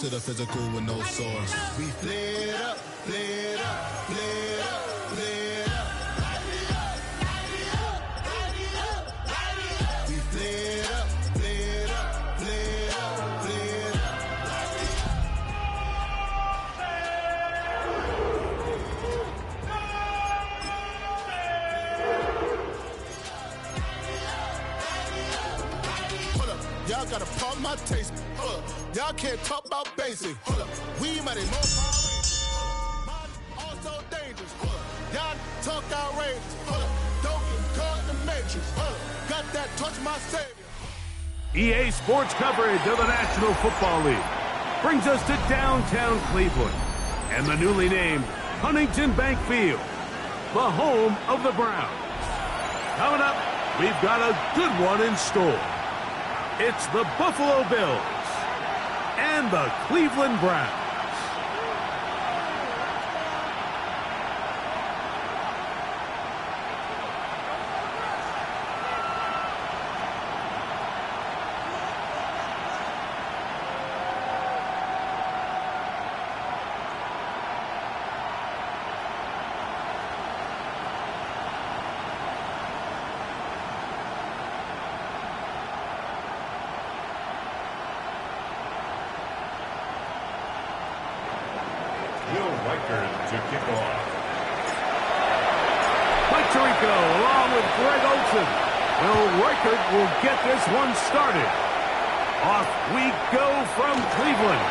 To the physical with no source. We flared up, flared up, flared up, flared up. We flared up, flared up, flared up, flared up. Hold up, y'all gotta pump my taste. Hold up. Y'all can't talk about basic. Hold up. We might more power. Also dangerous. Hold up. Y'all talk outrageous. Hold up. Don't get caught in the matrix. Hold up. Got that touch my savior. EA Sports coverage of the National Football League brings us to downtown Cleveland and the newly named Huntington Bank Field, the home of the Browns. Coming up, we've got a good one in store. It's the Buffalo Bills and the Cleveland Browns. To kick off. Mike Tirico along with Greg Olsen. Will Reichert will get this one started. Off we go from Cleveland.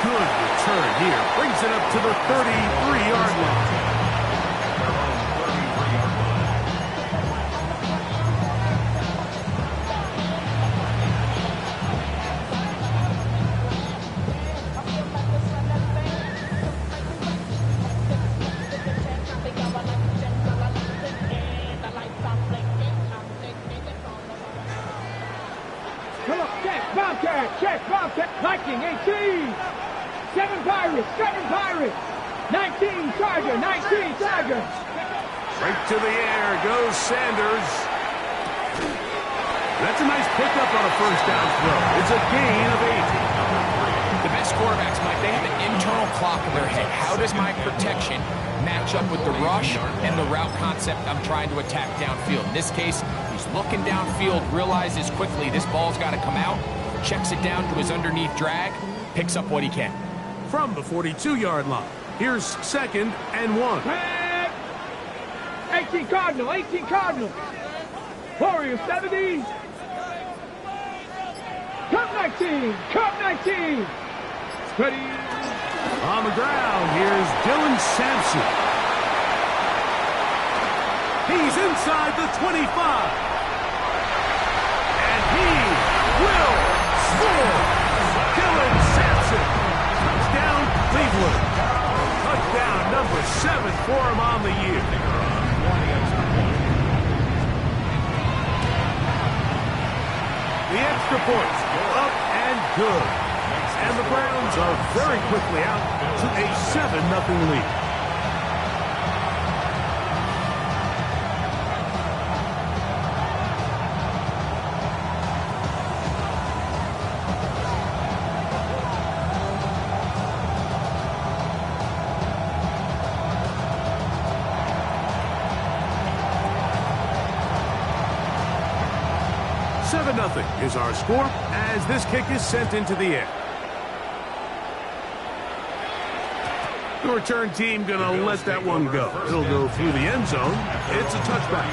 Good return here. Brings it up to the 33-yard line. Check, Bobcat, Viking, 18. 7 Pirates. 19, Charger, 19, Charger. Right to the air goes Sanders. That's a nice pickup on a first down throw. It's a gain of 8. The best quarterbacks, Mike, they have an internal clock in their head. How does my protection match up with the rush and the route concept I'm trying to attack downfield? In this case, he's looking downfield, realizes quickly this ball's got to come out, checks it down to his underneath drag, picks up what he can. From the 42-yard line, here's 2nd and 1. 18 Cardinal. Warriors, 70. Cup 19. Ready. On the ground, here's Dylan Sampson. He's inside the 25. And he will score. Dylan Sampson. Touchdown, Cleveland. Touchdown number 7 for him on the year. The extra points up and good. And the Browns are very quickly out to a 7-0 lead. Nothing is our score as this kick is sent into the air. The return team gonna let that one go. It'll go through the end zone. It's a touchback.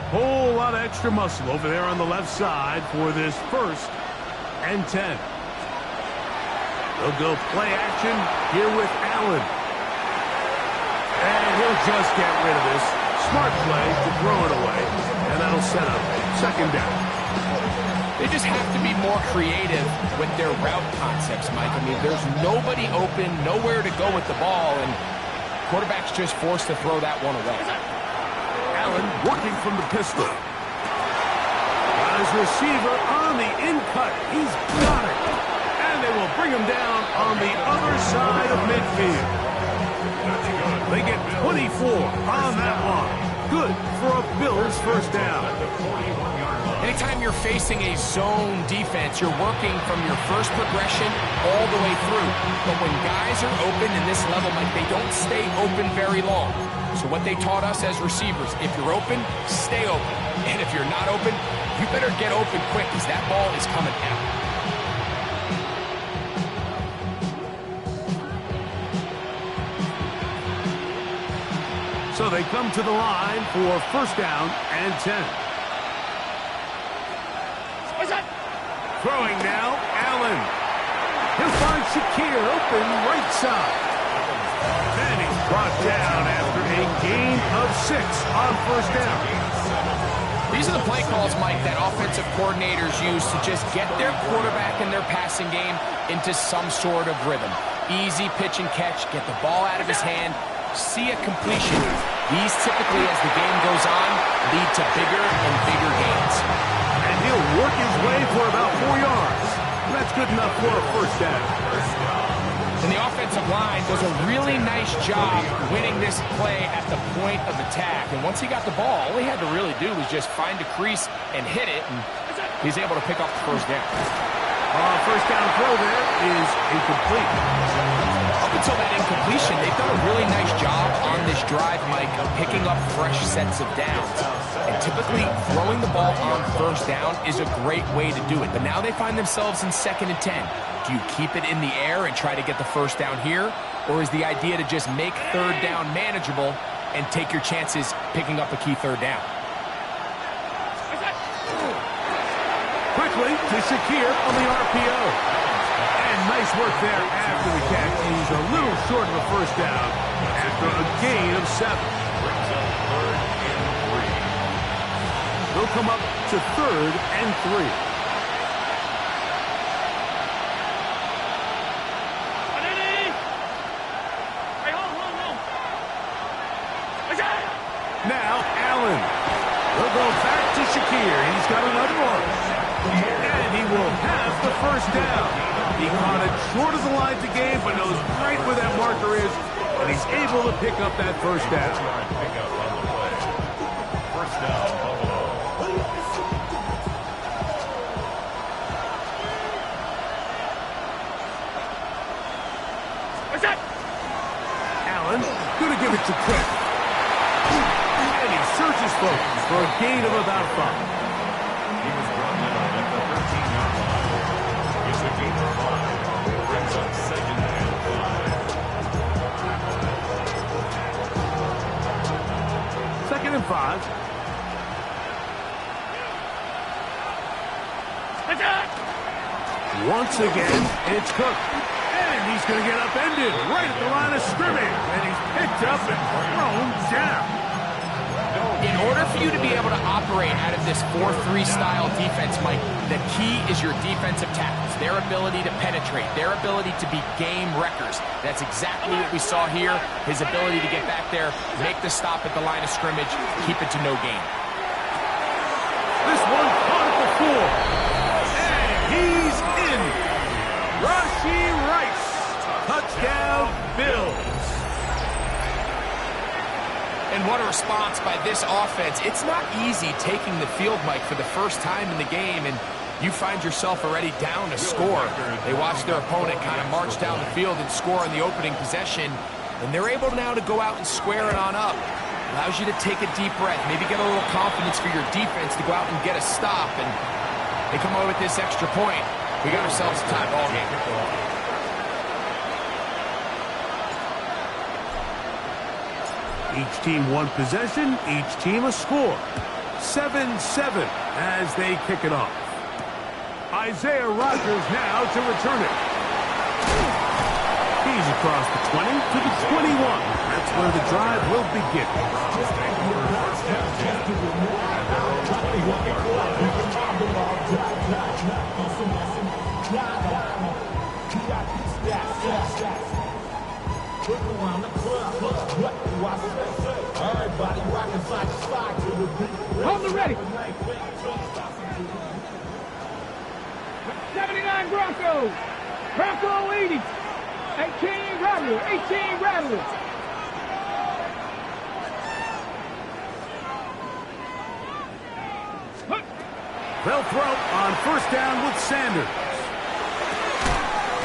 Whole lot of extra muscle over there on the left side for this 1st and 10. They'll go play action here with Allen. And he'll just get rid of this. Smart play to throw it away. And that'll set up 2nd down. They just have to be more creative with their route concepts, Mike. I mean, there's nobody open, nowhere to go with the ball, and quarterback's just forced to throw that one away. Allen working from the pistol. Got his receiver on the in-cut. He's got it. him down on the other side of midfield. They get 24 on that one. Good for a Bills first down. Anytime you're facing a zone defense, you're working from your first progression all the way through. But when guys are open in this level, Mike, they don't stay open very long. So what they taught us as receivers, if you're open, stay open. And if you're not open, you better get open quick because that ball is coming out. So they come to the line for first down and 10. Throwing now, Allen. He'll find Shakir open right side. And he's brought down after a gain of 6 on first down. These are the play calls, Mike, that offensive coordinators use to just get their quarterback and their passing game into some sort of rhythm. Easy pitch and catch, get the ball out of his hand, see a completion. These typically, as the game goes on, lead to bigger and bigger gains. And he'll work his way for about 4 yards. That's good enough for a first down. And the offensive line does a really nice job winning this play at the point of attack. And once he got the ball, all he had to really do was just find a crease and hit it, and he's able to pick up the first down. First down throw there is incomplete. Up until that incompletion, they've done a really nice job on this drive, Mike, of picking up fresh sets of downs. And typically, throwing the ball on first down is a great way to do it. But now they find themselves in 2nd and 10. Do you keep it in the air and try to get the first down here? Or is the idea to just make third down manageable and take your chances picking up a key third down? Quickly to Shakir on the RPO. And nice work there after the catch. He's a little short of a first down after a gain of 7. They'll come up to 3rd and 3. Now, Allen. He'll go back to Shakir. He's got another one. And he will have the first down. He caught it short of the line to gain, but knows right where that marker is, and he's able to pick up that first down. First down, Allen, gonna give it to Quick. And he searches focus for a gain of about 5. He was brought down at the 13-yard line. It's a gain of 5. Brings up 2nd and 5. 2nd and 5. Once again, it's Cook. And he's going to get upended right at the line of scrimmage. And he's picked up and thrown down. In order for you to be able to operate out of this 4-3 style defense, Mike, the key is your defensive tackles, their ability to penetrate, their ability to be game wreckers. That's exactly what we saw here, his ability to get back there, make the stop at the line of scrimmage, keep it to no gain. This one caught at the 4. And he's in. Rashee Rice. Touchdown, Bills. And what a response by this offense. It's not easy taking the field, Mike, for the first time in the game, and you find yourself already down a score. They watch their opponent kind of march down the field and score in the opening possession, and they're able now to go out and square it on up. Allows you to take a deep breath, maybe get a little confidence for your defense to go out and get a stop, and they come away with this extra point. We got ourselves a tie ball game. Each team one possession, each team a score. 7-7 as they kick it off. Isaiah Rodgers now to return it. He's across the 20 to the 21. That's where the drive will begin. Hold the ready. 79 Broncos. Rambo 80. 18 Rattler. 18 Rattler. They'll throw on first down with Sanders.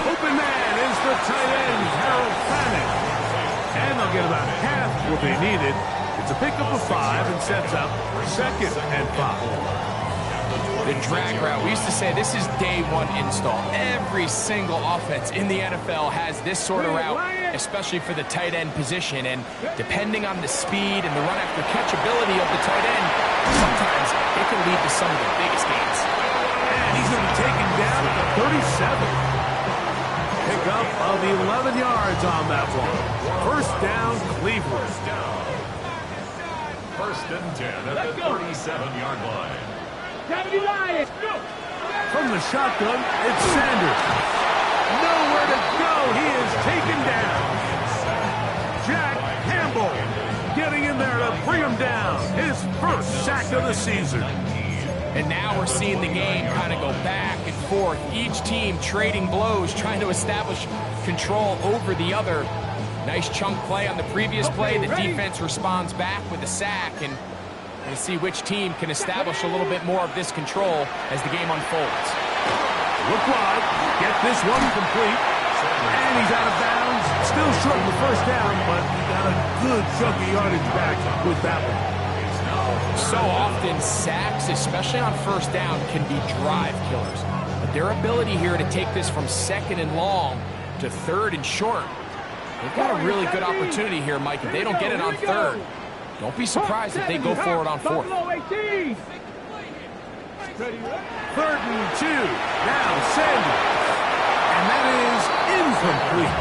Open man is the tight end, Harold Fanning. And they'll get about half what they needed. It's a pickup of 5 and sets up 2nd and 5. The drag route. We used to say this is day one install. Every single offense in the NFL has this sort of route, especially for the tight end position. And depending on the speed and the run after catch ability of the tight end, sometimes it can lead to some of the biggest gains. And he's going to be taken down at the 37. Pickup of 11 yards on that one. First down, Cleveland. First and 10 at the 37-yard line. From the shotgun, it's Sanders. Nowhere to go. He is taken down. Jack Campbell getting in there to bring him down. His first sack of the season. And now we're seeing the game kind of go back and forth. Each team trading blows, trying to establish control over the other. Nice chunk play on the previous play. The defense responds back with a sack, and we'll see which team can establish a little bit more of this control as the game unfolds. Look wide, get this one complete, and he's out of bounds. Still short of the first down, but he got a good chunk of yardage back with that one. So often, sacks, especially on first down, can be drive killers. But their ability here to take this from 2nd and long to 3rd and short, they've got a really good opportunity here, Mike. If they don't get it on 3rd, don't be surprised if they go for it on 4th. 3rd and 2. Now Sanders. And that is incomplete.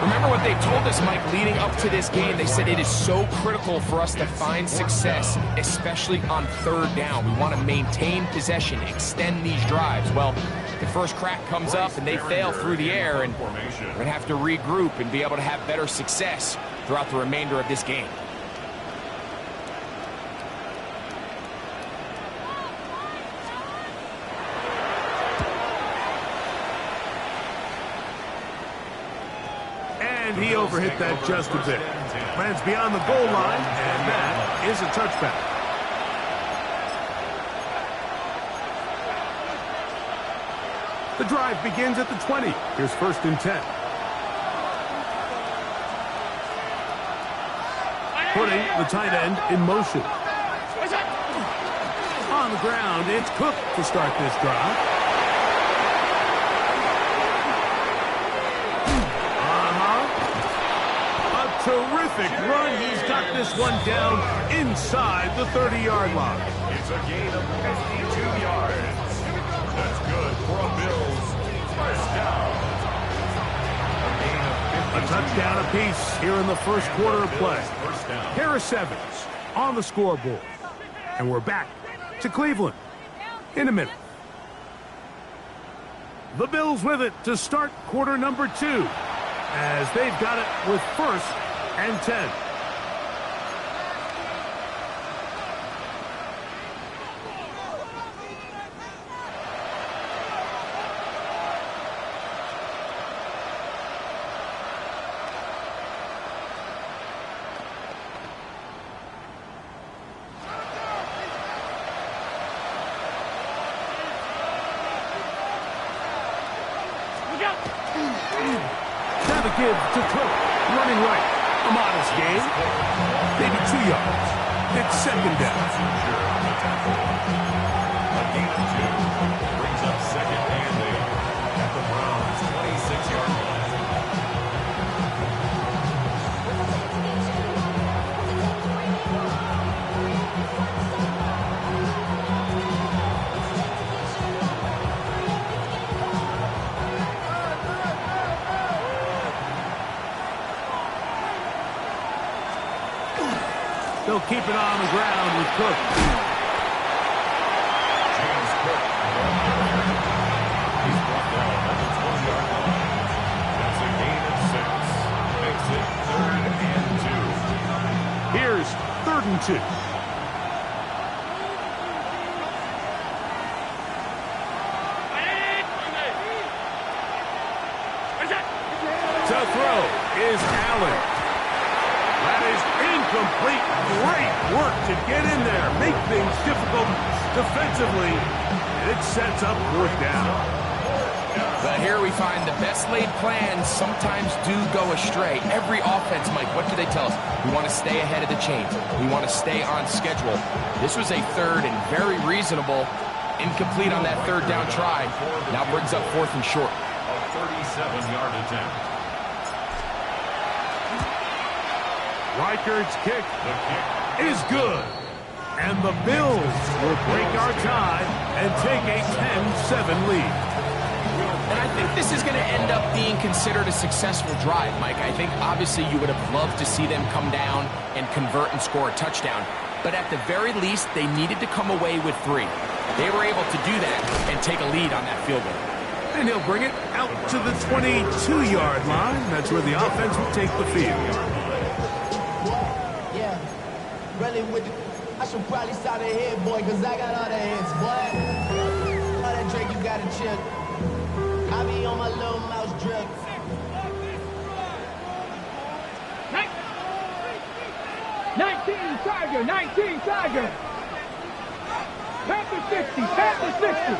Remember what they told us, Mike, leading up to this game. They said it is so critical for us to find success, especially on 3rd down. We want to maintain possession, extend these drives. Well, the first crack comes up and they fail through the air, and we're going to have to regroup and be able to have better success throughout the remainder of this game. And he overhit that just a bit. Lands beyond the goal line, and that is a touchback. The drive begins at the 20. Here's 1st and 10. Putting the tight end in motion. On the ground, it's Cook to start this drive. Terrific run. He's got this one down inside the 30-yard line. It's a gain of 52 yards. That's good for a Bills first down. A touchdown apiece here in the first quarter of play. Harris Evans on the scoreboard. And we're back to Cleveland in a minute. The Bills with it to start quarter number 2, as they've got it with 1st and 10. Now the give to Cook, running right. A modest gain, maybe 2 yards. It's 2nd down. A gain of 2 brings up 2nd and 8 at the Browns' 26-yard line. They'll keep it on the ground with Cook. James Cook. He's brought down at the 20-yard line. That's a gain of 6. Makes it 3rd and 2. Here's 3rd and 2. To throw is Allen. That is incomplete. Great work to get in there. Make things difficult defensively. And it sets up 4th down. But here we find the best laid plans sometimes do go astray. Every offense, Mike, what do they tell us? We want to stay ahead of the chains. We want to stay on schedule. This was a 3rd and very reasonable. Incomplete on that 3rd down try. Now brings up 4th and short. A 37-yard attempt. Reichard's kick is good. And the Bills will break our tie and take a 10-7 lead. And I think this is going to end up being considered a successful drive, Mike. I think obviously you would have loved to see them come down and convert and score a touchdown. But at the very least, they needed to come away with 3. They were able to do that and take a lead on that field goal. And he'll bring it out to the 22-yard line. That's where the offense will take the field. Yeah, really with the, I should probably start a hit, boy, because I got all the hits, boy. All that Drake, you got to chill. I be on my little mouse drip. 19 Tiger, 19 Tiger. Panther 60, Panther 60.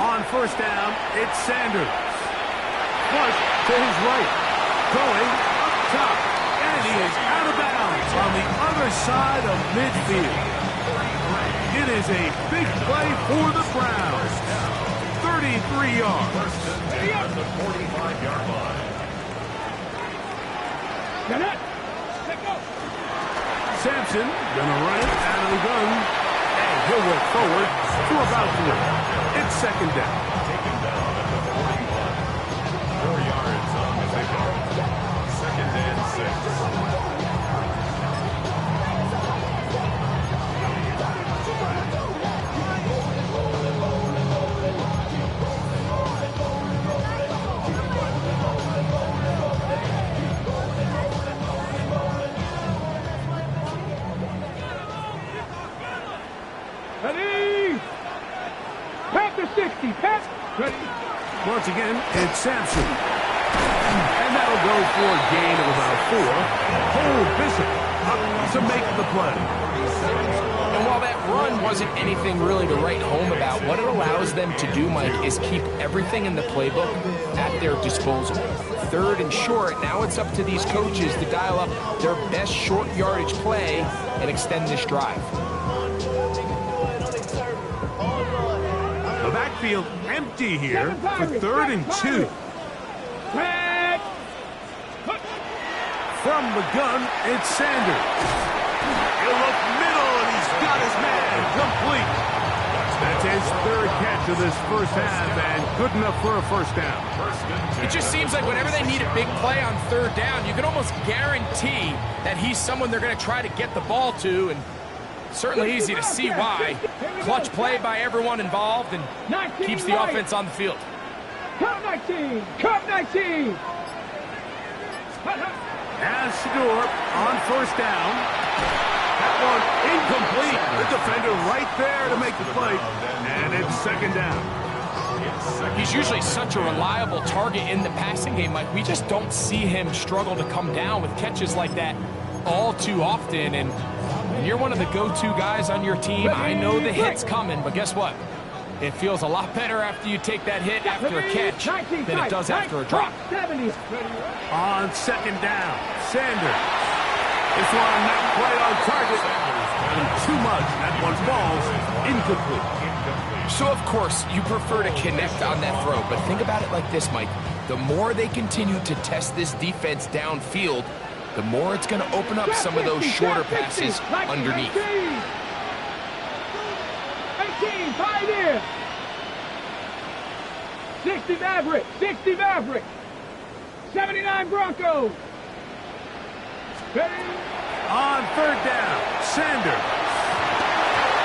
On 1st down, it's Sanders. Flush to his right. Going up top. And he is out of bounds on the other side of midfield. It is a big play for the Browns. 33 yards. At the 45-yard line. Sampson gonna run it out of the gun. And he'll work forward to about 3. It's 2nd down. Taken down at the 41. 4 yards on the pickup. 2nd and 6. Ready? Panther 60, Panther. Ready? Once again, it's Sampson. And that'll go for a gain of about 4. Cole Bishop up to make the play. And while that run wasn't anything really to write home about, what it allows them to do, Mike, is keep everything in the playbook at their disposal. 3rd and short, now it's up to these coaches to dial up their best short yardage play and extend this drive. The backfield empty here for 3rd and 2. From the gun, it's Sanders. He'll look middle, and he's got his man complete. That's his 3rd catch of this 1st half, and good enough for a 1st down. It just seems like whenever they need a big play on 3rd down, you can almost guarantee that he's someone they're going to try to get the ball to, and certainly easy to see why. Clutch play by everyone involved and keeps the offense on the field. Come 19, come 19. As Shador on 1st down. That one incomplete. The defender right there to make the play. And it's 2nd down. He's usually such a reliable target in the passing game. Like, we just don't see him struggle to come down with catches like that all too often. And when you're one of the go-to guys on your team, I know the hit's coming, but guess what? It feels a lot better after you take that hit after a catch than it does after a drop. On 2nd down, Sanders. This one not quite on target. And too much. That one falls incomplete. So, of course, you prefer to connect on that throw, but think about it like this, Mike. The more they continue to test this defense downfield, the more it's going to open up some of those shorter passes underneath. 18, Pioneer. 60 Maverick, 60 Maverick. 79 Broncos. Ready? On 3rd down, Sanders.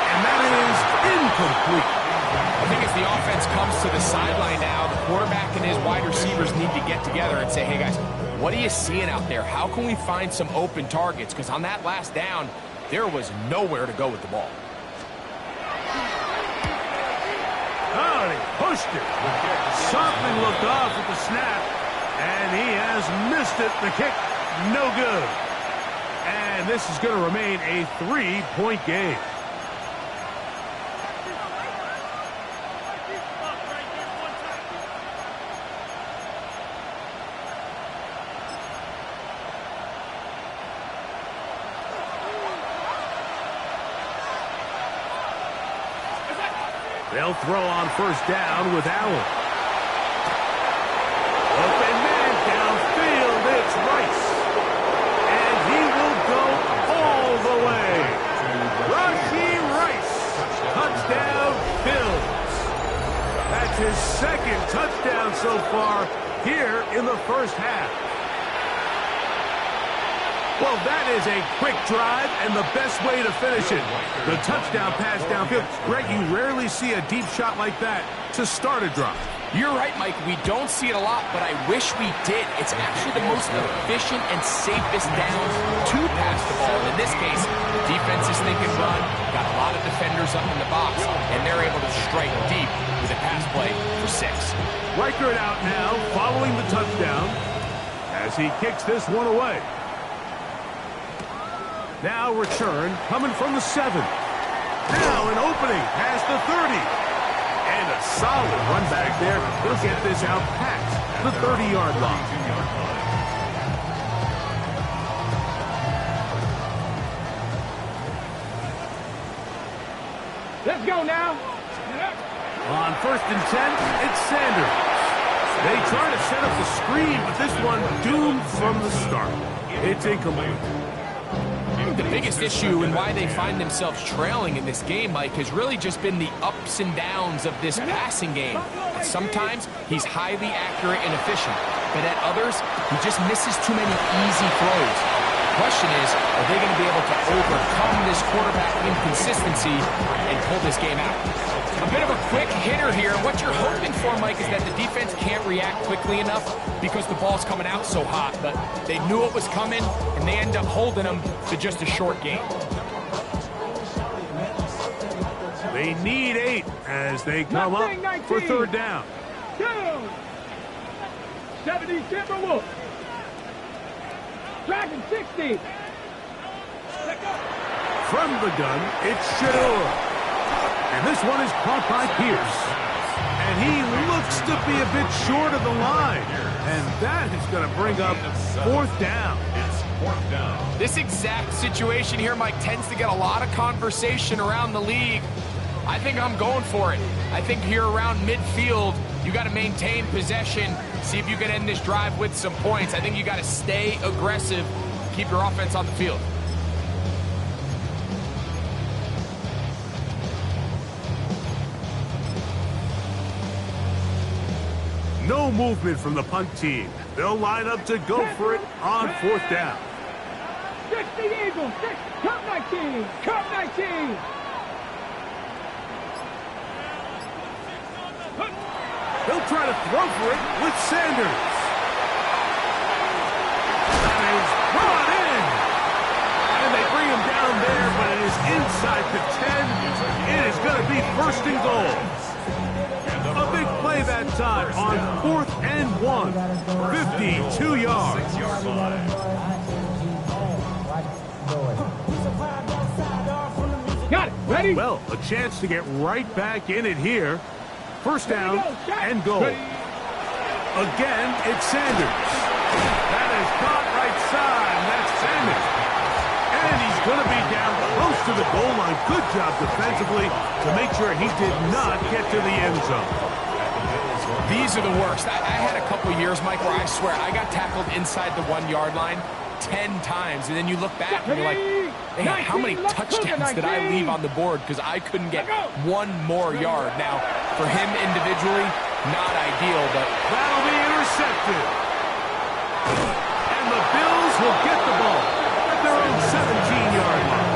And that is incomplete. I think as the offense comes to the sideline now, the quarterback and his wide receivers need to get together and say, hey, guys, what are you seeing out there? How can we find some open targets? Because on that last down, there was nowhere to go with the ball. Oh, he pushed it. Something looked off at the snap, and he has missed it. The kick, no good. And this is going to remain a 3-point game. They'll throw on first down with Allen. Open man downfield, it's Rice. And he will go all the way. Rashee Rice, touchdown Bills. That's his second touchdown so far here in the first half. Well, that is a quick drive and the best way to finish it. The touchdown pass downfield. Greg, you rarely see a deep shot like that to start a drive. You're right, Mike. We don't see it a lot, but I wish we did. It's actually the most efficient and safest down to pass the ball. In this case, defense is thinking run, got a lot of defenders up in the box, and they're able to strike deep with a pass play for 6. Reichert out now, following the touchdown, as he kicks this one away. Now return, coming from the 7. Now an opening past the 30. And a solid run back there. He'll get this out past the 30-yard line. Let's go now. On first and 10, it's Sanders. They try to set up the screen, but this one doomed from the start. It's incomplete. The biggest issue and why they find themselves trailing in this game, Mike, has really just been the ups and downs of this passing game. Sometimes he's highly accurate and efficient, but at others, he just misses too many easy throws. The question is, are they going to be able to overcome this quarterback inconsistency and pull this game out? A bit of a quick hitter here. What you're hoping for, Mike, is that the defense can't react quickly enough because the ball's coming out so hot. But they knew it was coming, and they end up holding them to just a short game. They need 8 as they come up for third down. 70 Timberwolves. Dragon 60. From the gun, it's Shedeur. And this one is caught by Pierce. And he looks to be a bit short of the line. And that is going to bring up fourth down. It's fourth down. This exact situation here, Mike, tends to get a lot of conversation around the league. I think I'm going for it. I think here around midfield, you got to maintain possession, see if you can end this drive with some points. I think you got to stay aggressive, keep your offense on the field. No movement from the punt team. They'll line up to go for it on fourth down. 60 Eagles, 6, Cup 19, Cup 19. They'll try to throw for it with Sanders. That is brought in. And they bring him down there, but it is inside the 10. It is going to be first and goal. A big play that time on 4th and 1. 52 yards. Got it. Ready? Well, a chance to get right back in it here. First down and goal. Again, it's Sanders. That is caught right side. That's Sanders. And he's going to be down close to the goal line. Good job defensively to make sure he did not get to the end zone. These are the worst. I had a couple years, Mike, where I swear I got tackled inside the 1-yard line 10 times, and then you look back and you're like, man, how many touchdowns did I leave on the board because I couldn't get one more yard? Now, for him individually, not ideal, but that'll be intercepted. And the Bills will get the ball at their own 17-yard line.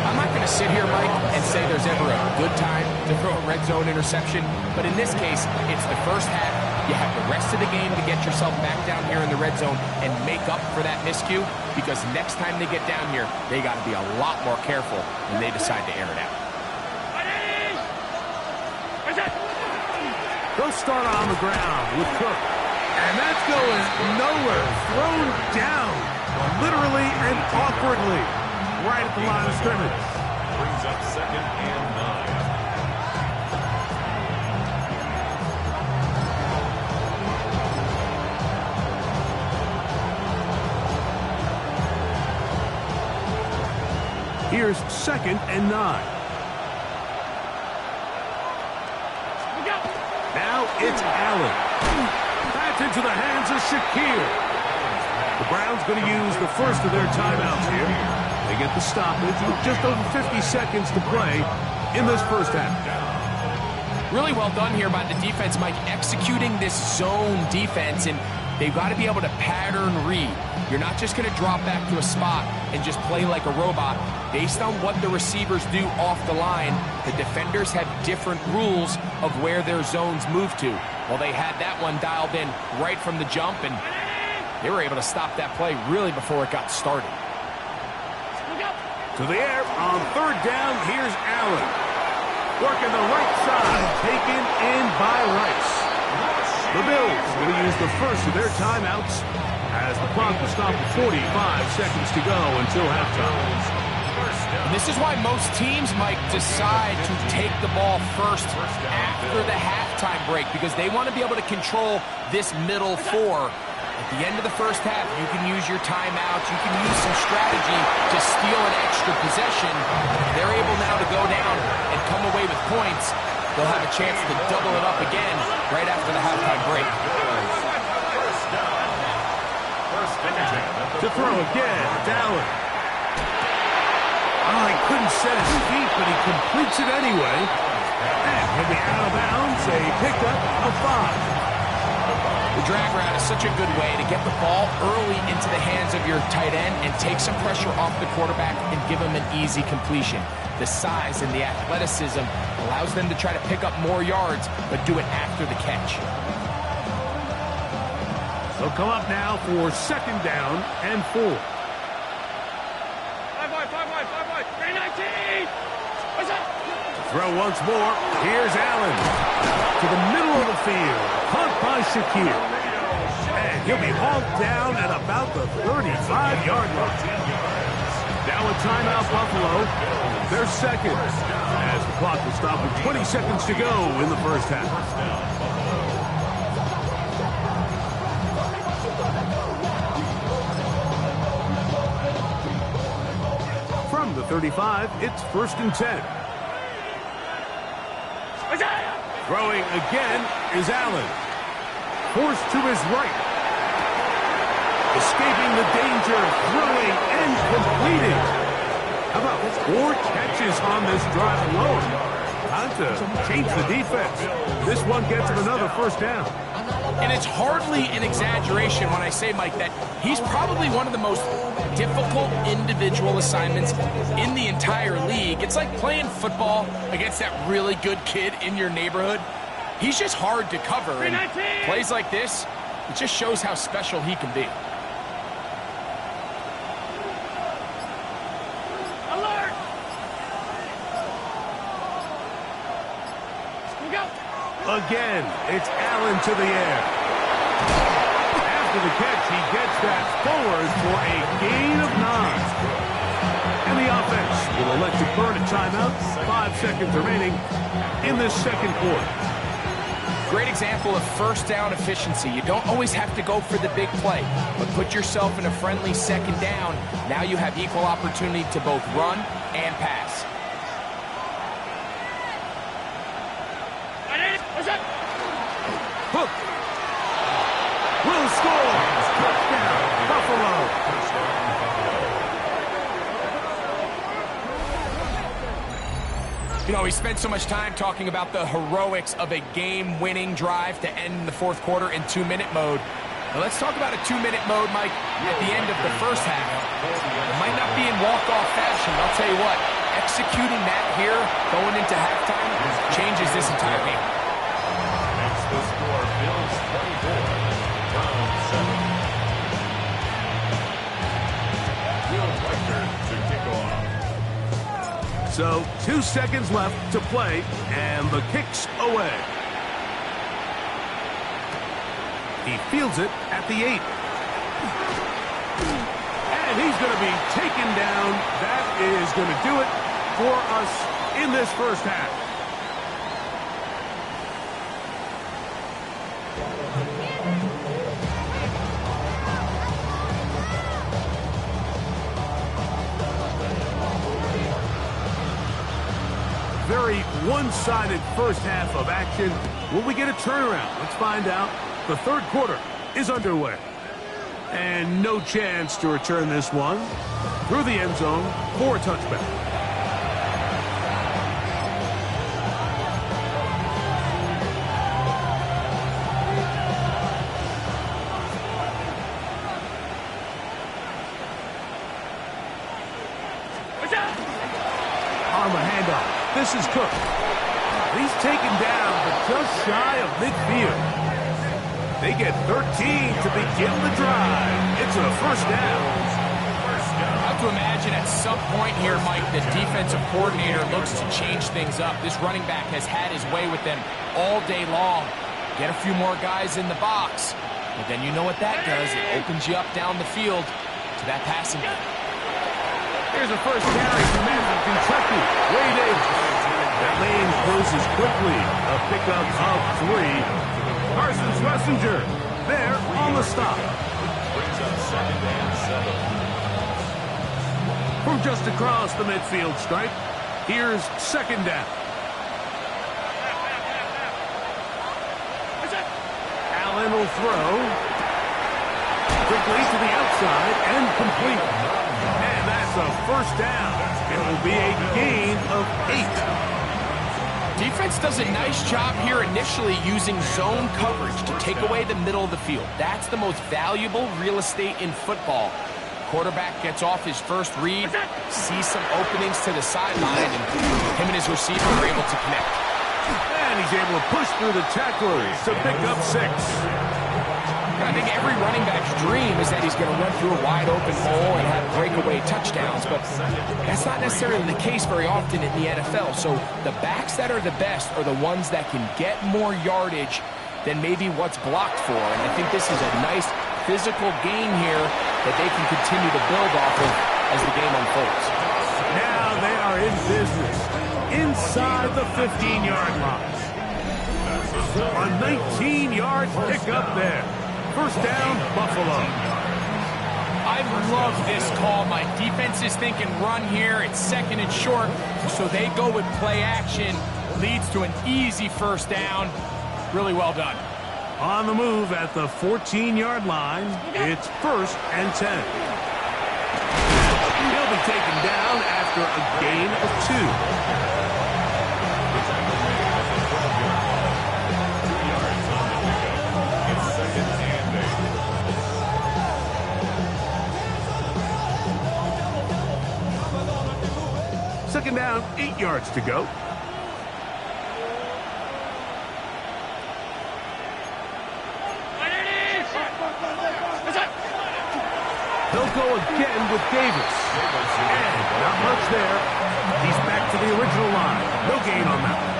I'm not going to sit here, Mike, and say there's ever a good time to throw a red zone interception, but in this case, it's the first half. You have the rest of the game to get yourself back down here in the red zone and make up for that miscue, because next time they get down here, they got to be a lot more careful when they decide to air it out. They'll start on the ground with Cook. And that's going nowhere. Thrown down, literally and awkwardly, right at the line of scrimmage. Brings up 2nd and 9. Here's 2nd and 9. Now it's Allen. That's into the hands of Shakir. The Browns going to use the first of their timeouts here. They get the stoppage with just over 50 seconds to play in this first half. Really well done here by the defense, Mike, executing this zone defense, and they've got to be able to pattern read. You're not just going to drop back to a spot and just play like a robot. Based on what the receivers do off the line, the defenders have different rules of where their zones move to. Well, they had that one dialed in right from the jump, and they were able to stop that play really before it got started. To the air on 3rd down, here's Allen. Working the right side, taken in by Rice. The Bills will use the first of their timeouts as the clock will stop at 45 seconds to go until halftime. And this is why most teams might decide to take the ball first after the halftime break, because they want to be able to control this middle four. At the end of the first half, you can use your timeouts, you can use some strategy to steal an extra possession. If they're able now to go down and come away with points, they'll have a chance to double it up again right after the halftime break. To throw again, Allen. Oh, he couldn't set his feet, but he completes it anyway. And he'll be out of bounds, a pickup of 5. The drag route is such a good way to get the ball early into the hands of your tight end and take some pressure off the quarterback and give him an easy completion. The size and the athleticism allows them to try to pick up more yards, but do it after the catch. They'll come up now for 2nd down and 4. 5 wide. 319. What's up? Throw once more. Here's Allen. To the middle of the field. Caught by Shakir. And he'll be hauled down at about the 35-yard line. Now a timeout, Buffalo. They're second. As the clock will stop with 20 seconds to go in the first half. From the 35, it's 1st and 10. Throwing again is Allen. Forced to his right. Escaping the danger, throwing and completing. How about 4 catches on this drive alone? Time to change the defense. This one gets him another 1st down. And it's hardly an exaggeration when I say, Mike, that he's probably one of the most difficult individual assignments in the entire league. It's like playing football against that really good kid in your neighborhood. He's just hard to cover, and plays like this, it just shows how special he can be. Alert! Again, it's Allen to the air. After the catch, he gets that forward for a gain of 9. And the offense will elect to burn a timeout. 5 seconds remaining in this 2nd quarter. Great example of 1st down efficiency. You don't always have to go for the big play, but put yourself in a friendly 2nd down. Now you have equal opportunity to both run and pass. Hook will score. Touchdown, Buffalo. You know, we spent so much time talking about the heroics of a game-winning drive to end the 4th quarter in 2-minute mode. Now let's talk about a 2-minute mode, Mike, at the end of the first half. It might not be in walk-off fashion, but I'll tell you what, executing that here, going into halftime, changes this entire game. The score, Bills 24, Browns 7. Will Reichard to kick off. So 2 seconds left to play, and the kick's away. He fields it at the 8. And he's going to be taken down. That is going to do it for us in this first half. Very one-sided first half of action. Will we get a turnaround? Let's find out. The third quarter is underway. And no chance to return this one through the end zone for a touchback. On the handoff, this is Cook. He's taken down, but just shy of midfield. They get 13 to begin the drive. It's a first down. I have to imagine at some point here, Mike, the defensive coordinator looks to change things up. This running back has had his way with them all day long. Get a few more guys in the box. But then you know what that does. It opens you up down the field to that passing game. Here's a first carry from man from Kentucky. Wade Davis. That lane closes quickly. A pickup of 3. Carson Schlesinger there on the stop. Brings up 2nd and 7. From just across the midfield stripe, here's 2nd down. Allen will throw. Quickly to the outside and complete. And that's a first down. It will be a gain of 8. Defense does a nice job here initially using zone coverage to take away the middle of the field. That's the most valuable real estate in football. Quarterback gets off his first read, sees some openings to the sideline, and him and his receiver are able to connect. And he's able to push through the tacklers to pick up 6. I think every running back's dream is that he's going to run through a wide open hole and have breakaway touchdowns, but that's not necessarily the case very often in the NFL. So the backs that are the best are the ones that can get more yardage than maybe what's blocked for. And I think this is a nice physical gain here that they can continue to build off of as the game unfolds. Now they are in business inside the 15-yard line. A 19-yard pickup there. First down, Buffalo. I love this call. My defense is thinking run here. It's 2nd and short, so they go with play action. Leads to an easy first down. Really well done. On the move at the 14-yard line, it's 1st and 10. He'll be taken down after a gain of 2. Second down, 8 yards to go. He'll go again with Davis. And not much there. He's back to the original line. No gain on that one.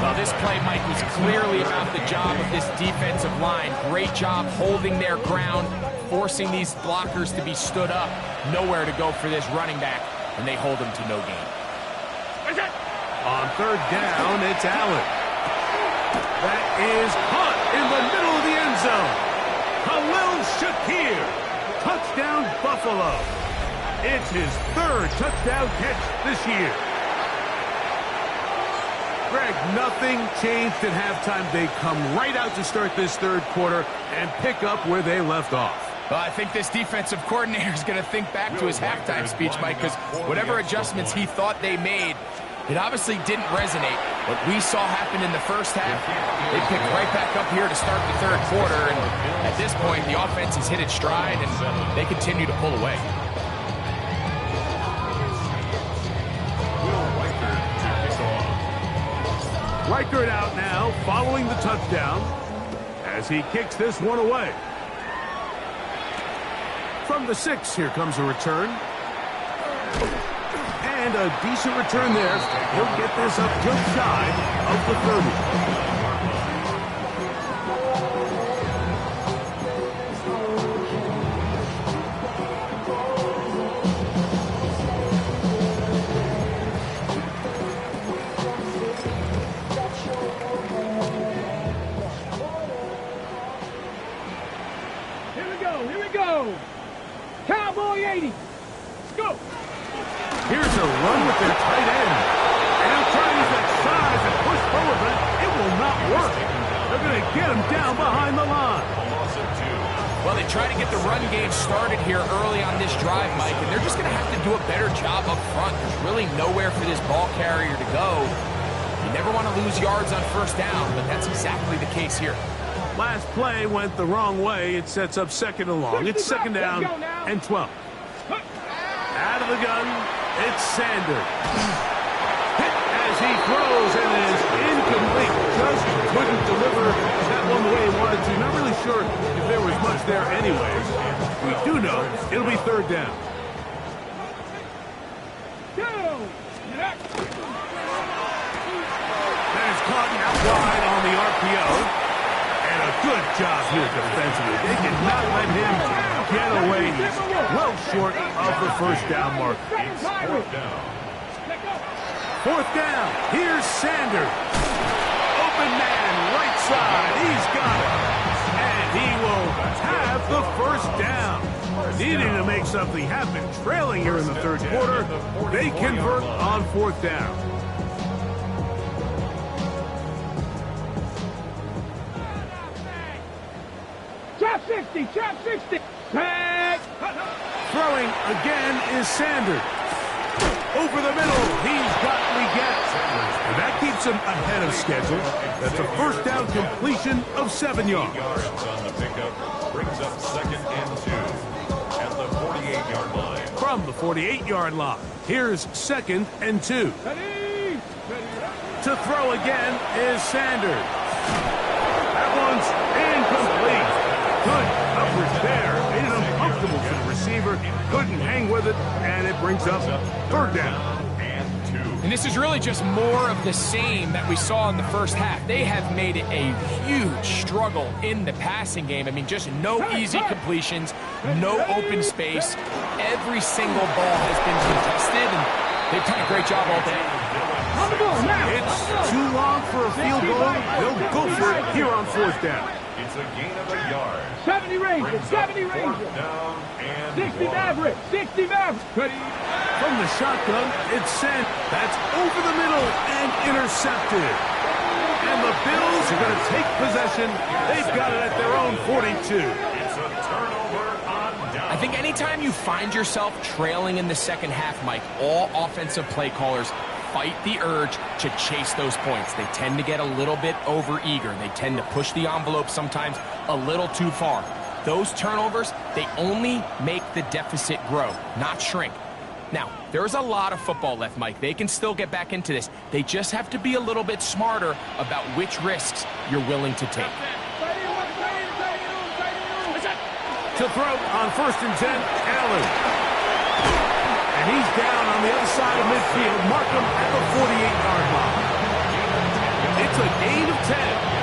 Well, this play, Mike, was clearly about the job of this defensive line. Great job holding their ground, forcing these blockers to be stood up. Nowhere to go for this running back, and they hold him to no gain. On 3rd down, it's Allen. That is caught in the middle of the end zone. Khalil Shakir. Touchdown, Buffalo. It's his 3rd touchdown catch this year. Greg, nothing changed at halftime. They come right out to start this 3rd quarter and pick up where they left off. Well, I think this defensive coordinator is going to think back to his halftime speech, Mike, because whatever adjustments he thought they made, it obviously didn't resonate. What we saw happen in the first half, they picked right back up here to start the 3rd quarter, and at this point, the offense has hit its stride, and they continue to pull away. Will Reichard to kick off. Reichert out now, following the touchdown, as he kicks this one away. From the 6, here comes a return. And a decent return there. He'll get this up just shy of the 30. Here we go. Cowboy 80. Let's go. Here's a run with their tight end. And he'll try to use that size and push forward, but it will not work. They're going to get him down behind the line. Well, they try to get the run game started here early on this drive, Mike, and they're just going to have to do a better job up front. There's really nowhere for this ball carrier to go. You never want to lose yards on first down, but that's exactly the case here. Last play went the wrong way. It sets up second and long. It's second down and 12. Out of the gun, it's Sanders. Hit as he throws, and it is incomplete. Just couldn't deliver that one the way he wanted to. Not really sure if there was much there anyways. We do know it'll be third down. That is caught out wide on the RPO. Good job here defensively. They did not let him get away. He's well short of the first down mark. Fourth down. Here's Sanders. Open man, right side. He's got it. And he will have the first down. Needing to make something happen. Trailing here in the third quarter. They convert on fourth down. Trap 60. Tag. Throwing again is Sanders. Over the middle, he's got Leggett. And that keeps him ahead of schedule. That's a first down completion of 7 yards. On the pickup brings up second and 2 at the 48-yard line. From the 48-yard line, here's second and 2. To throw again is Sanders. That one's incomplete. Good coverage there. Made it uncomfortable for the receiver. Couldn't hang with it, and it brings up third down. And this is really just more of the same that we saw in the first half. They have made it a huge struggle in the passing game. I mean, just no easy completions, no open space. Every single ball has been contested, and they've done a great job all day. It's too long for a field goal. They'll go for it here on fourth down. It's a gain of a yard. 70 Rangers, 70 Rangers. 60 Mavericks, 60 Mavericks. From the shotgun, it's sent. That's over the middle and intercepted. And the Bills are going to take possession. They've got it at their own 42. It's a turnover on down. I think anytime you find yourself trailing in the second half, Mike, all offensive play callers fight the urge to chase those points. They tend to get a little bit over-eager. They tend to push the envelope sometimes a little too far. Those turnovers, they only make the deficit grow, not shrink. Now, there's a lot of football left, Mike. They can still get back into this. They just have to be a little bit smarter about which risks you're willing to take. To throw on first and 10, Allen. And he's down on the other side of midfield. Markham at the 48-yard line. It's a gain of 10.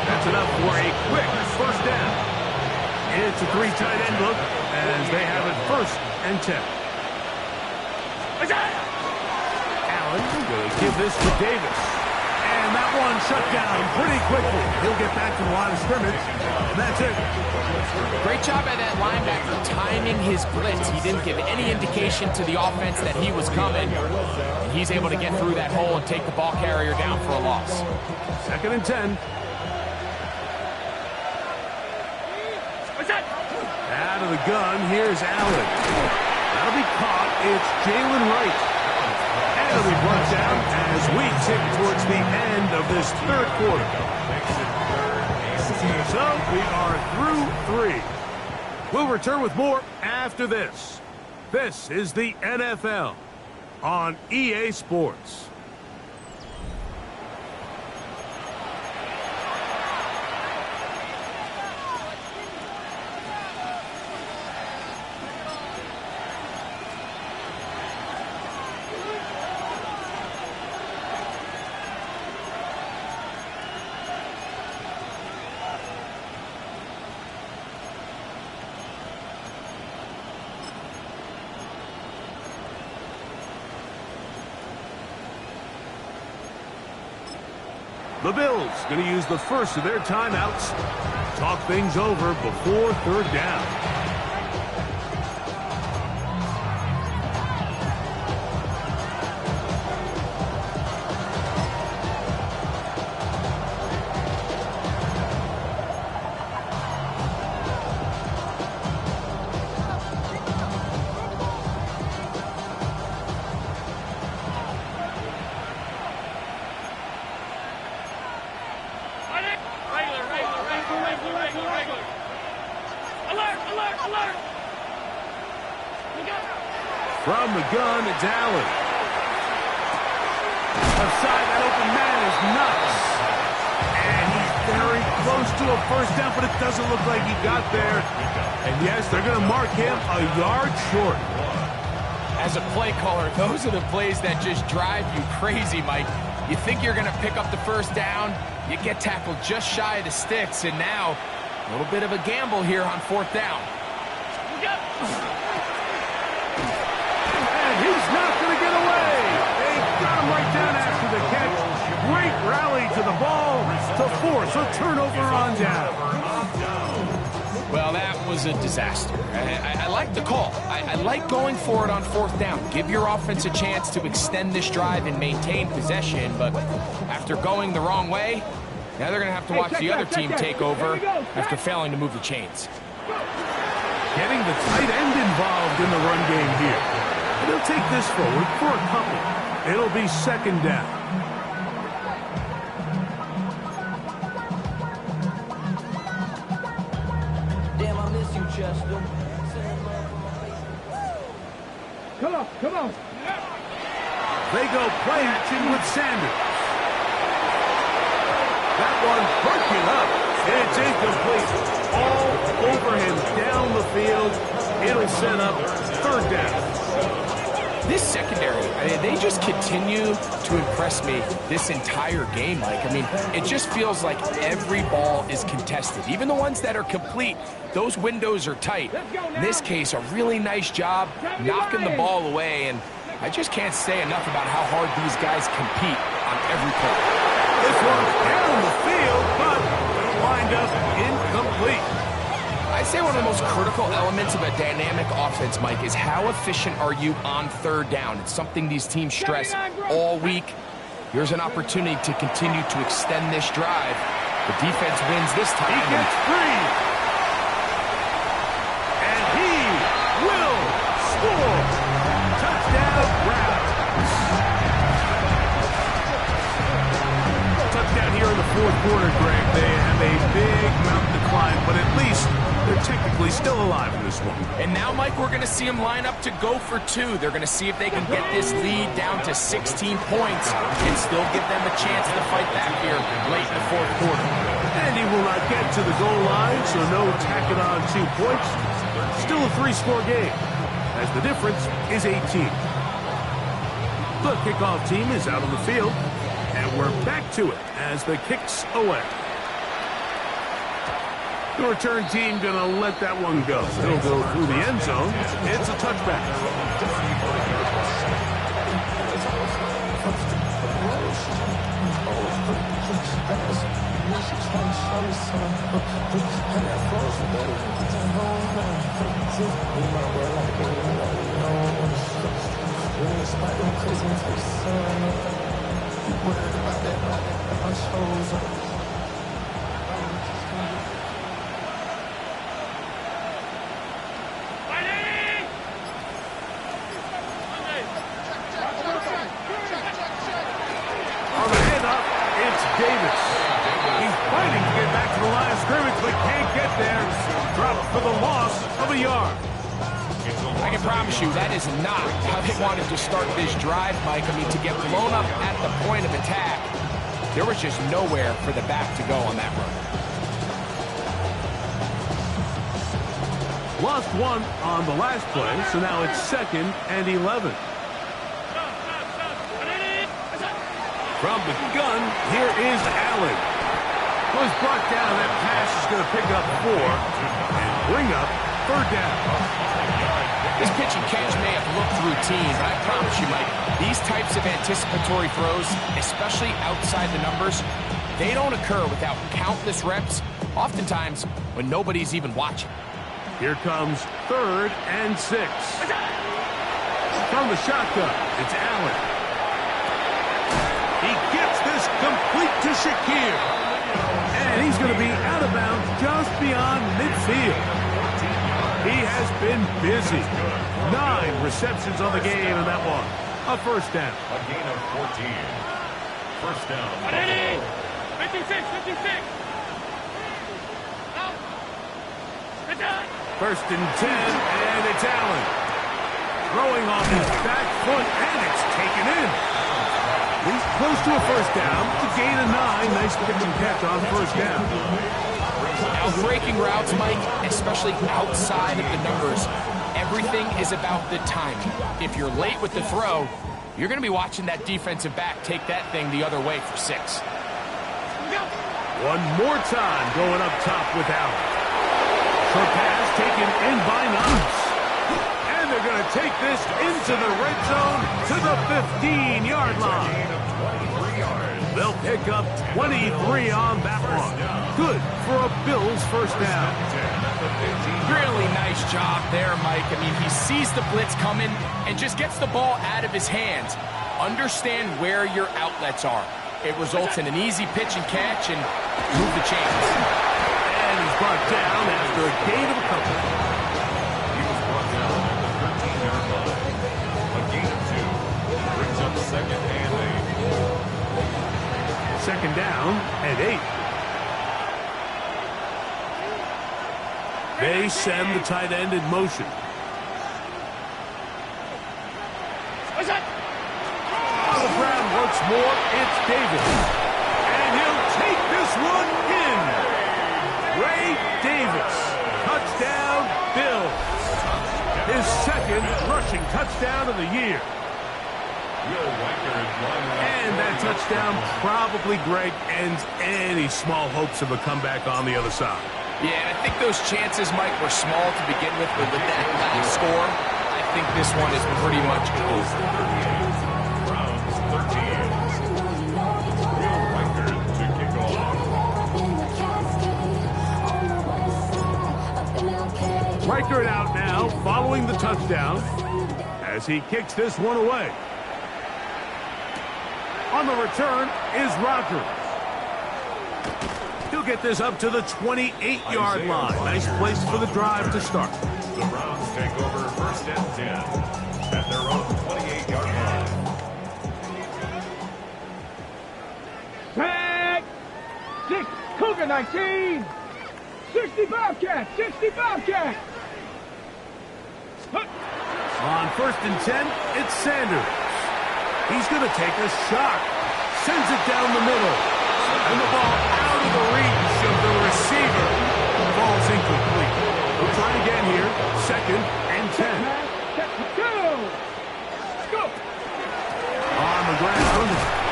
That's enough for a quick first down. It's a 3 tight end look as they have it first and 10. Allen will give this to Davis. And that one shut down pretty quickly. He'll get back to the line of scrimmage. And that's it. Great job by that linebacker timing his blitz. He didn't give any indication to the offense that he was coming. And he's able to get through that hole and take the ball carrier down for a loss. Second and 10. Out of the gun, here's Allen. That'll be caught. It's Jalen Wright. And it'll be brought down as we tick towards the end of this third quarter. So we are through 3. We'll return with more after this. This is the NFL on EA Sports. The Bills going to use the first of their timeouts. Talk things over before third down. From the gun, it's Allen. Outside, that open man is nuts. And he's very close to a first down, but it doesn't look like he got there. And yes, they're going to mark him a yard short. As a play caller, those are the plays that just drive you crazy, Mike. You think you're going to pick up the first down, you get tackled just shy of the sticks, and now a little bit of a gamble here on fourth down. And he's not going to get away. They got him right down after the catch. Great rally to the ball to force a turnover on down. Well, that was a disaster. I like the call. I like going for it on fourth down. Give your offense a chance to extend this drive and maintain possession, but after going the wrong way, now they're going to have to watch the other team take over after failing to move the chains. Getting the tight end involved in the run game here. And they'll take this forward for a couple. It'll be second down. Damn, I miss you, Chester. Come on, come on. They go play action with Sanders. That one breaking up. It's incomplete. All over him down the field. It'll set up third down. This secondary, they just continue to impress me this entire game, Mike. I mean, it just feels like every ball is contested. Even the ones that are complete, those windows are tight. In this case, a really nice job knocking the ball away, and I just can't say enough about how hard these guys compete on every play. This one's down the field, but it'll wind up incomplete. I'd say one of the most critical elements of a dynamic offense, Mike, is how efficient are you on third down. It's something these teams stress all week. Here's an opportunity to continue to extend this drive. The defense wins this time. He gets free. And he will score. Touchdown, Browns. Touchdown here in the fourth quarter, Greg. They have a big mountain to climb, but at least they're technically still alive in this one. And now, Mike, we're going to see them line up to go for two. They're going to see if they can get this lead down to 16 points and still give them a chance to fight back here late in the fourth quarter. And he will not get to the goal line, so no tacking on 2 points. Still a 3-score game, as the difference is 18. The kickoff team is out on the field, and we're back to it as the kick's away. The return team going to let that one go. It'll go through the end zone. It's a touchback. Davis. He's fighting to get back to the line of scrimmage, but can't get there. Dropped for the loss of a yard. I can promise you that is not how they wanted to start this drive, Mike. I mean, to get blown up at the point of attack, there was just nowhere for the back to go on that run. Lost one on the last play, so now it's 2nd and 11. From the gun, here is Allen. Was brought down. That pass is going to pick up 4 and bring up third down. This pitch and catch may have looked routine, but I promise you, Mike, these types of anticipatory throws, especially outside the numbers, they don't occur without countless reps, oftentimes when nobody's even watching. Here comes 3rd and 6. From the shotgun, it's Allen. He gets this complete to Shakir. And he's going to be out of bounds just beyond midfield. He has been busy. 9 receptions on the game in that one. A first down. A gain of 14. First down. 56, 56. First and 10, and it's Allen. Throwing on his back foot, and it's taken in. He's close to a first down. To gain a 9. Nice pitch and catch on first down. Now, breaking routes, Mike, especially outside of the numbers, everything is about the timing. If you're late with the throw, you're going to be watching that defensive back take that thing the other way for 6. One more time going up top with Allen. Short pass taken in by Knox. And they're going to take this into the red zone to the 15-yard line. They'll pick up 23 on that one. Good for a Bills first down. Really nice job there, Mike. I mean, he sees the blitz coming and just gets the ball out of his hands. Understand where your outlets are. It results in an easy pitch and catch and move the chains. And he's brought down after a gain of a couple. He was brought down at the 13-yard line. A gain of 2 brings up 2nd and 8. Second down and 8. They send the tight end in motion. Brown once more, it's Davis. And he'll take this one in. Ray Davis. Touchdown, Bills. His 2nd rushing touchdown of the year. And that touchdown probably, Greg, ends any small hopes of a comeback on the other side. Yeah, and I think those chances, Mike, were small to begin with, but with that last score, I think this one is pretty much over. Browns 13. Will Reichard to kick off. Reichard out now, following the touchdown, as he kicks this one away. On the return is Rodgers. He'll get this up to the 28-yard line. Nice place for the drive to start. The Browns take over 1st and 10 at their own 28-yard line. Tag. 6. Cougar 19. 60 Bobcat. 60 Bobcat. On 1st and 10, it's Sanders. He's going to take a shot. Sends it down the middle. And the ball out of the reach of the receiver. Ball's incomplete. We'll try again here. 2nd and 10. Go. On the ground,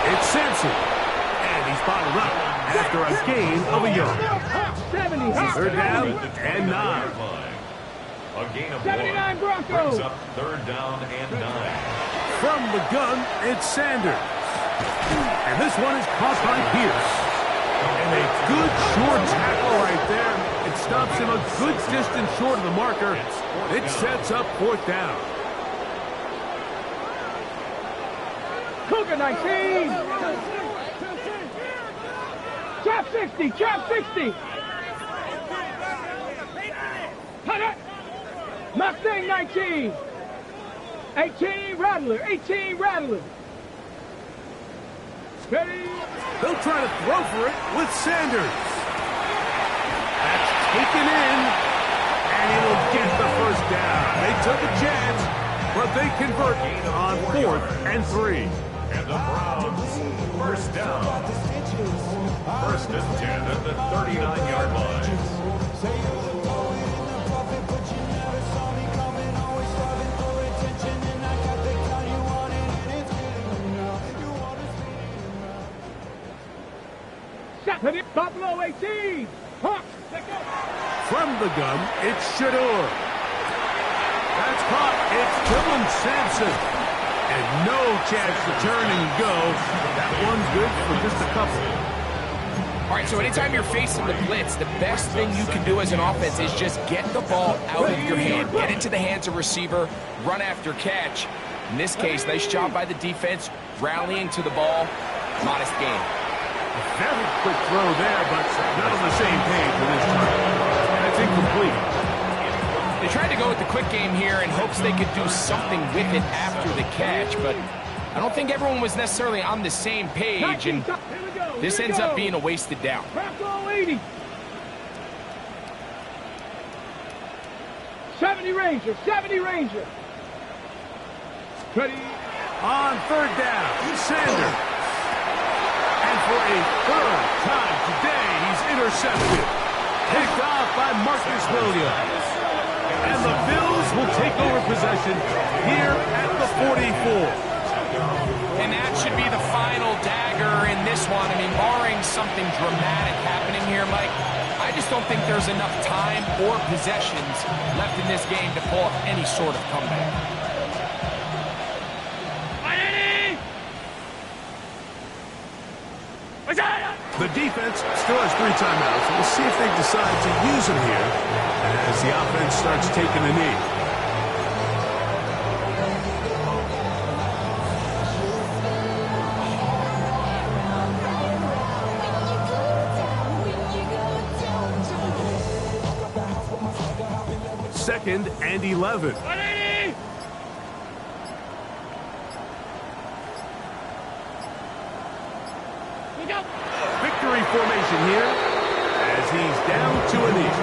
it's Sampson. And he's bottled up after a gain of a yard. 70. 3rd down and 9. A gain of 79 1 Broncos. brings up 3rd down and 9. From the gun, it's Sanders. And this one is caught by Pierce. And a good short tackle right there. It stops him a good distance short of the marker. It sets up 4th down. Cougar 19. Trap 60. Trap 60. Mustang 19. 18 Rattler. 18 Rattler. Ready? They'll try to throw for it with Sanders. That's taken in, and he'll get the first down. They took a chance, but they convert on 4th and 3. And the Browns, 1st down. 1st and 10 at the 39-yard line. Buffalo 18. Hawk. From the gun, it's Shador. That's caught. It's Dylan Sampson. And no chance to turn and go. That one's good for just a couple. All right, so anytime you're facing the blitz, the best thing you can do as an offense is just get the ball out of your hand, get into the hands of receiver, run after catch. In this case, nice job by the defense, rallying to the ball. Modest gain. A very quick throw there, but not on the same page with his time. And it's incomplete. They tried to go with the quick game here in hopes they could do something with it after the catch, but I don't think everyone was necessarily on the same page, and this ends up being a wasted down. Crack all 80. 70 Ranger, 70 Ranger. Ready. On third down, Sanders. And for a third time today, he's intercepted. Picked off by Marcus Williams. And the Bills will take over possession here at the 44. And that should be the final dagger in this one. I mean, barring something dramatic happening here, Mike, I just don't think there's enough time or possessions left in this game to pull off any sort of comeback. The defense still has 3 timeouts. We'll see if they decide to use them here as the offense starts taking a knee. Second and 11. Victory formation here as he's down to a knee.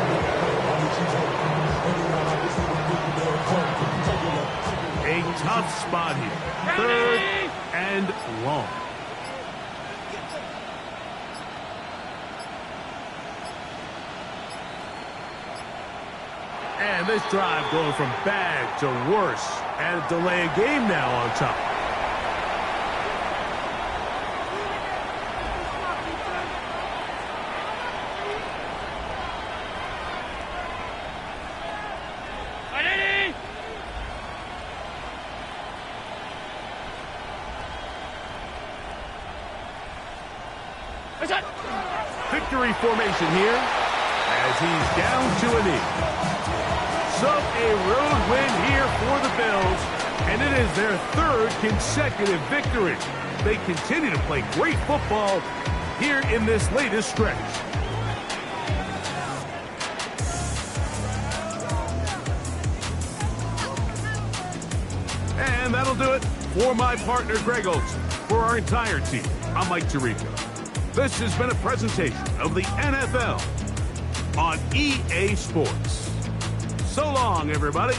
A tough spot here. Third and long. And this drive going from bad to worse. And delay a game now on top. Victory formation here as he's down to a knee. So a road win here for the Bills, and it is their 3rd consecutive victory. They continue to play great football here in this latest stretch. And that'll do it for my partner, Greg Olson. For our entire team, I'm Mike Tirico. This has been a presentation of the NFL on EA Sports. So long, everybody.